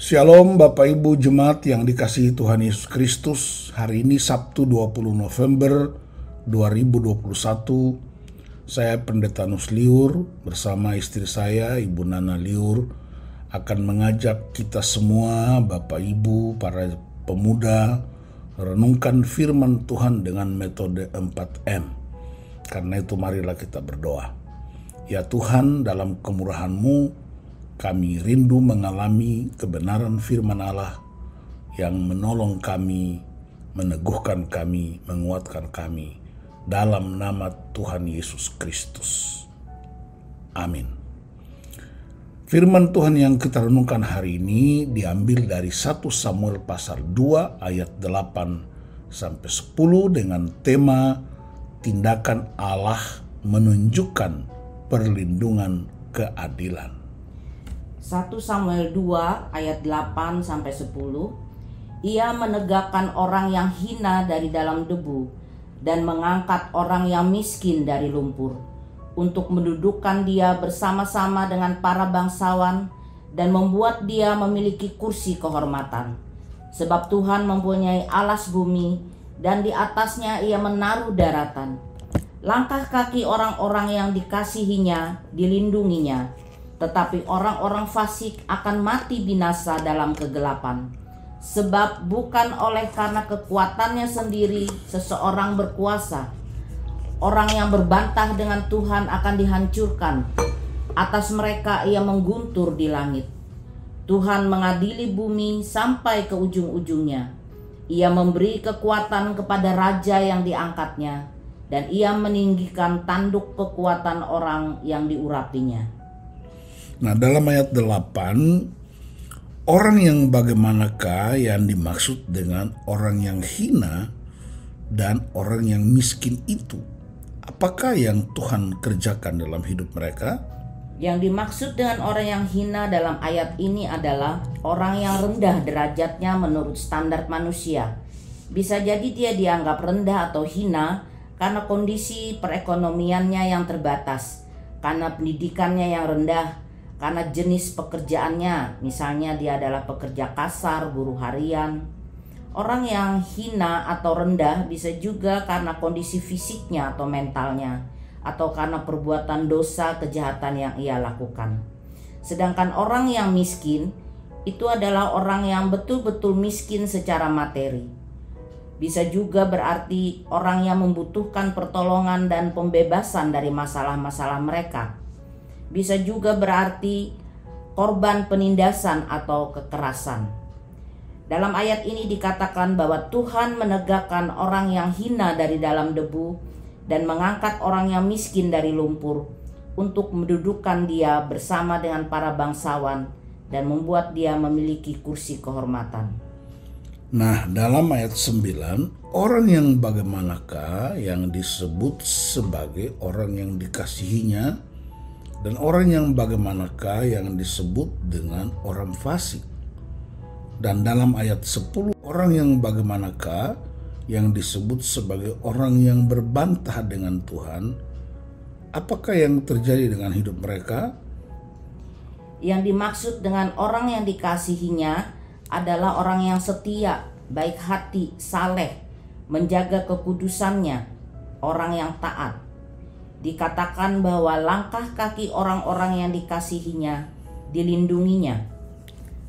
Shalom Bapak Ibu Jemaat yang dikasihi Tuhan Yesus Kristus. Hari ini Sabtu 20 November 2021. Saya Pendeta Nus Liur bersama istri saya Ibu Nana Liur akan mengajak kita semua Bapak Ibu, para pemuda, renungkan firman Tuhan dengan metode 4M. Karena itu marilah kita berdoa. Ya Tuhan, dalam kemurahan-Mu kami rindu mengalami kebenaran firman Allah yang menolong kami, meneguhkan kami, menguatkan kami dalam nama Tuhan Yesus Kristus. Amin. Firman Tuhan yang kita renungkan hari ini diambil dari 1 Samuel pasal 2 ayat 8 sampai 10 dengan tema tindakan Allah menunjukkan perlindungan keadilan. 1 Samuel 2 ayat 8 sampai 10. Ia menegakkan orang yang hina dari dalam debu dan mengangkat orang yang miskin dari lumpur, untuk mendudukkan dia bersama-sama dengan para bangsawan dan membuat dia memiliki kursi kehormatan. Sebab Tuhan mempunyai alas bumi dan di atasnya ia menaruh daratan. Langkah kaki orang-orang yang dikasihinya dilindunginya, tetapi orang-orang fasik akan mati binasa dalam kegelapan. Sebab bukan oleh karena kekuatannya sendiri seseorang berkuasa. Orang yang berbantah dengan Tuhan akan dihancurkan. Atas mereka ia mengguntur di langit. Tuhan mengadili bumi sampai ke ujung-ujungnya. Ia memberi kekuatan kepada raja yang diangkatnya, dan ia meninggikan tanduk kekuatan orang yang diurapinya. Nah, dalam ayat 8, orang yang bagaimanakah yang dimaksud dengan orang yang hina dan orang yang miskin itu? Apakah yang Tuhan kerjakan dalam hidup mereka? Yang dimaksud dengan orang yang hina dalam ayat ini adalah orang yang rendah derajatnya menurut standar manusia. Bisa jadi dia dianggap rendah atau hina karena kondisi perekonomiannya yang terbatas, karena pendidikannya yang rendah, karena jenis pekerjaannya, misalnya dia adalah pekerja kasar, buruh harian. Orang yang hina atau rendah bisa juga karena kondisi fisiknya atau mentalnya, atau karena perbuatan dosa kejahatan yang ia lakukan. Sedangkan orang yang miskin itu adalah orang yang betul-betul miskin secara materi. Bisa juga berarti orang yang membutuhkan pertolongan dan pembebasan dari masalah-masalah mereka. Bisa juga berarti korban penindasan atau kekerasan. Dalam ayat ini dikatakan bahwa Tuhan menegakkan orang yang hina dari dalam debu dan mengangkat orang yang miskin dari lumpur untuk mendudukkan dia bersama dengan para bangsawan dan membuat dia memiliki kursi kehormatan. Nah, dalam ayat 9, orang yang bagaimanakah yang disebut sebagai orang yang dikasihinya, dan orang yang bagaimanakah yang disebut dengan orang fasik? Dan dalam ayat 10, orang yang bagaimanakah yang disebut sebagai orang yang berbantah dengan Tuhan? Apakah yang terjadi dengan hidup mereka? Yang dimaksud dengan orang yang dikasihinya adalah orang yang setia, baik hati, saleh, menjaga kekudusannya, orang yang taat. Dikatakan bahwa langkah kaki orang-orang yang dikasihinya dilindunginya.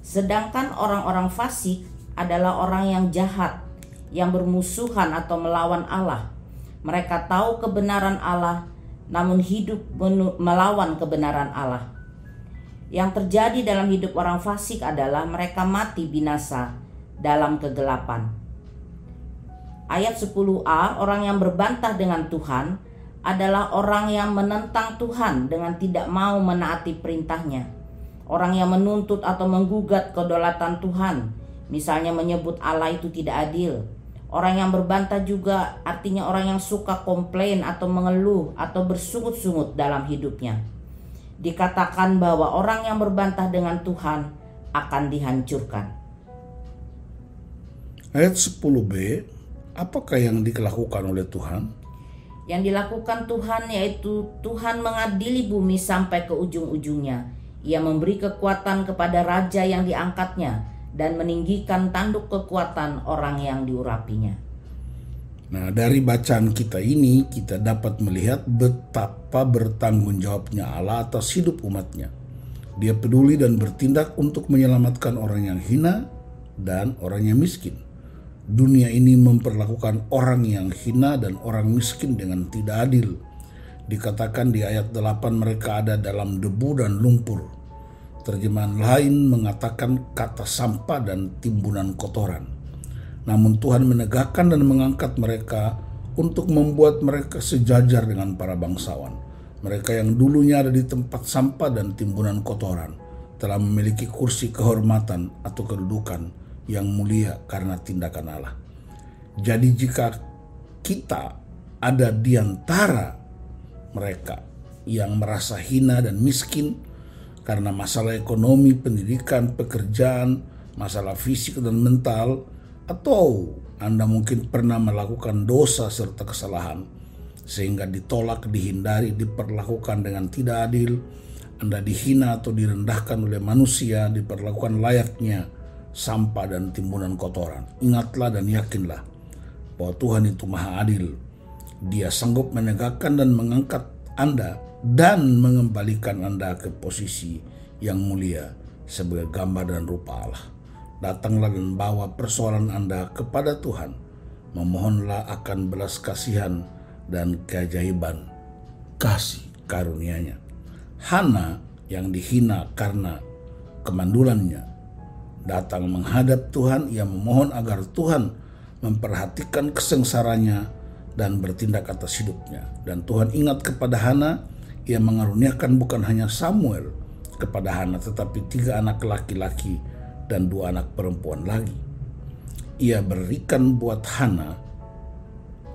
Sedangkan orang-orang fasik adalah orang yang jahat, yang bermusuhan atau melawan Allah. Mereka tahu kebenaran Allah, namun hidup melawan kebenaran Allah. Yang terjadi dalam hidup orang fasik adalah mereka mati binasa dalam kegelapan. Ayat 10a, orang yang berbantah dengan Tuhan adalah orang yang menentang Tuhan dengan tidak mau menaati perintahnya. Orang yang menuntut atau menggugat kedaulatan Tuhan, misalnya menyebut Allah itu tidak adil. Orang yang berbantah juga artinya orang yang suka komplain atau mengeluh atau bersungut-sungut dalam hidupnya. Dikatakan bahwa orang yang berbantah dengan Tuhan akan dihancurkan. Ayat 10b, apakah yang dilakukan oleh Tuhan? Yang dilakukan Tuhan yaitu Tuhan mengadili bumi sampai ke ujung-ujungnya. Ia memberi kekuatan kepada raja yang diangkatnya dan meninggikan tanduk kekuatan orang yang diurapinya. Nah, dari bacaan kita ini kita dapat melihat betapa bertanggung jawabnya Allah atas hidup umatnya. Dia peduli dan bertindak untuk menyelamatkan orang yang hina dan orang yang miskin. Dunia ini memperlakukan orang yang hina dan orang miskin dengan tidak adil. Dikatakan di ayat 8 mereka ada dalam debu dan lumpur. Terjemahan lain mengatakan kata sampah dan timbunan kotoran. Namun Tuhan menegakkan dan mengangkat mereka untuk membuat mereka sejajar dengan para bangsawan. Mereka yang dulunya ada di tempat sampah dan timbunan kotoran telah memiliki kursi kehormatan atau kedudukan yang mulia karena tindakan Allah. Jadi jika kita ada di antara mereka yang merasa hina dan miskin karena masalah ekonomi, pendidikan, pekerjaan, masalah fisik dan mental, atau Anda mungkin pernah melakukan dosa serta kesalahan sehingga ditolak, dihindari, diperlakukan dengan tidak adil, Anda dihina atau direndahkan oleh manusia, diperlakukan layaknya sampah dan timbunan kotoran. Ingatlah dan yakinlah bahwa Tuhan itu maha adil. Dia sanggup menegakkan dan mengangkat Anda dan mengembalikan Anda ke posisi yang mulia sebagai gambar dan rupa Allah. Datanglah dan bawa persoalan Anda kepada Tuhan. Memohonlah akan belas kasihan dan keajaiban kasih karunia-Nya. Hana yang dihina karena kemandulannya datang menghadap Tuhan. Ia memohon agar Tuhan memperhatikan kesengsaranya dan bertindak atas hidupnya. Dan Tuhan ingat kepada Hana. Ia mengaruniakan bukan hanya Samuel kepada Hana, tetapi 3 anak laki-laki dan 2 anak perempuan lagi. Ia berikan buat Hana.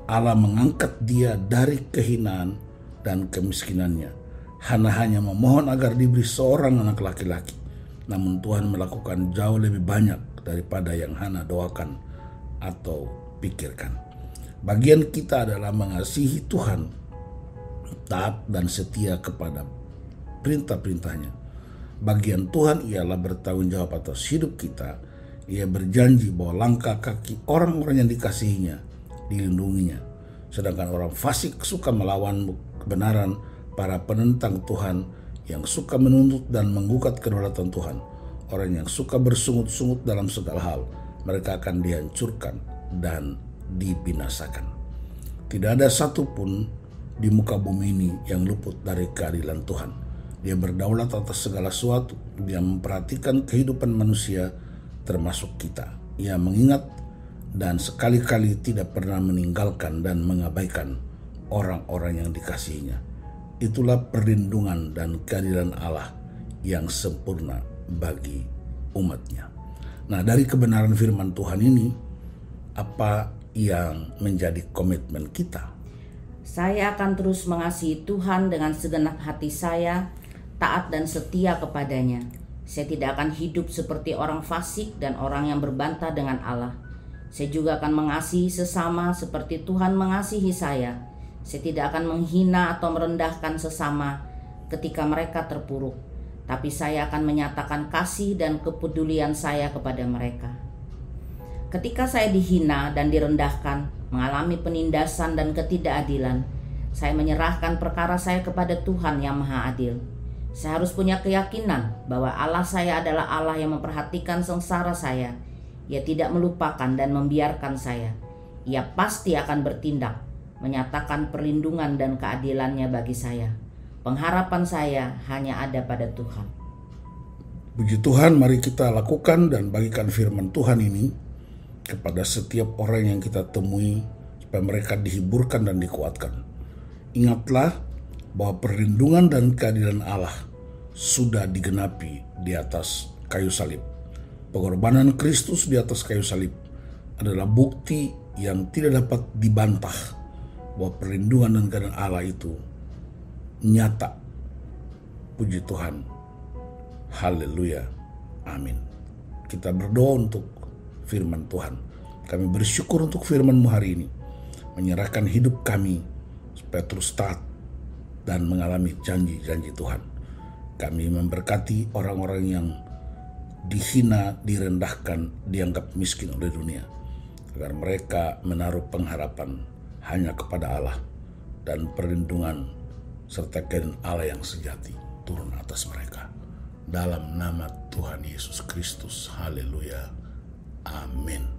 Allah mengangkat dia dari kehinaan dan kemiskinannya. Hana hanya memohon agar diberi seorang anak laki-laki. Namun Tuhan melakukan jauh lebih banyak daripada yang Hana doakan atau pikirkan. Bagian kita adalah mengasihi Tuhan, taat dan setia kepada perintah-perintahnya. Bagian Tuhan ialah bertanggung jawab atas hidup kita. Ia berjanji bahwa langkah kaki orang-orang yang dikasihinya dilindunginya. Sedangkan orang fasik suka melawan kebenaran, para penentang Tuhan yang suka menuntut dan menggugat kedaulatan Tuhan, orang yang suka bersungut-sungut dalam segala hal, mereka akan dihancurkan dan dibinasakan. Tidak ada satupun di muka bumi ini yang luput dari keadilan Tuhan. Dia berdaulat atas segala sesuatu. Dia memperhatikan kehidupan manusia termasuk kita. Ia mengingat dan sekali-kali tidak pernah meninggalkan dan mengabaikan orang-orang yang dikasihinya. Itulah perlindungan dan keadilan Allah yang sempurna bagi umatnya. Nah, dari kebenaran firman Tuhan ini, apa yang menjadi komitmen kita? Saya akan terus mengasihi Tuhan dengan segenap hati saya, taat dan setia kepadanya. Saya tidak akan hidup seperti orang fasik dan orang yang berbantah dengan Allah. Saya juga akan mengasihi sesama seperti Tuhan mengasihi saya. Saya tidak akan menghina atau merendahkan sesama ketika mereka terpuruk, tapi saya akan menyatakan kasih dan kepedulian saya kepada mereka. Ketika saya dihina dan direndahkan, mengalami penindasan dan ketidakadilan, saya menyerahkan perkara saya kepada Tuhan yang Maha Adil. Saya harus punya keyakinan bahwa Allah saya adalah Allah yang memperhatikan sengsara saya. Ia tidak melupakan dan membiarkan saya. Ia pasti akan bertindak, menyatakan perlindungan dan keadilannya bagi saya. Pengharapan saya hanya ada pada Tuhan. Puji Tuhan, mari kita lakukan dan bagikan firman Tuhan ini kepada setiap orang yang kita temui supaya mereka dihiburkan dan dikuatkan. Ingatlah bahwa perlindungan dan keadilan Allah sudah digenapi di atas kayu salib. Pengorbanan Kristus di atas kayu salib adalah bukti yang tidak dapat dibantah bahwa perlindungan dan keadilan Allah itu nyata. Puji Tuhan. Haleluya. Amin. Kita berdoa untuk firman Tuhan. Kami bersyukur untuk firman-Mu hari ini. Menyerahkan hidup kami supaya terus taat dan mengalami janji-janji Tuhan. Kami memberkati orang-orang yang dihina, direndahkan, dianggap miskin oleh dunia, agar mereka menaruh pengharapan hanya kepada Allah, dan perlindungan serta keadaan Allah yang sejati turun atas mereka. Dalam nama Tuhan Yesus Kristus, haleluya, amin.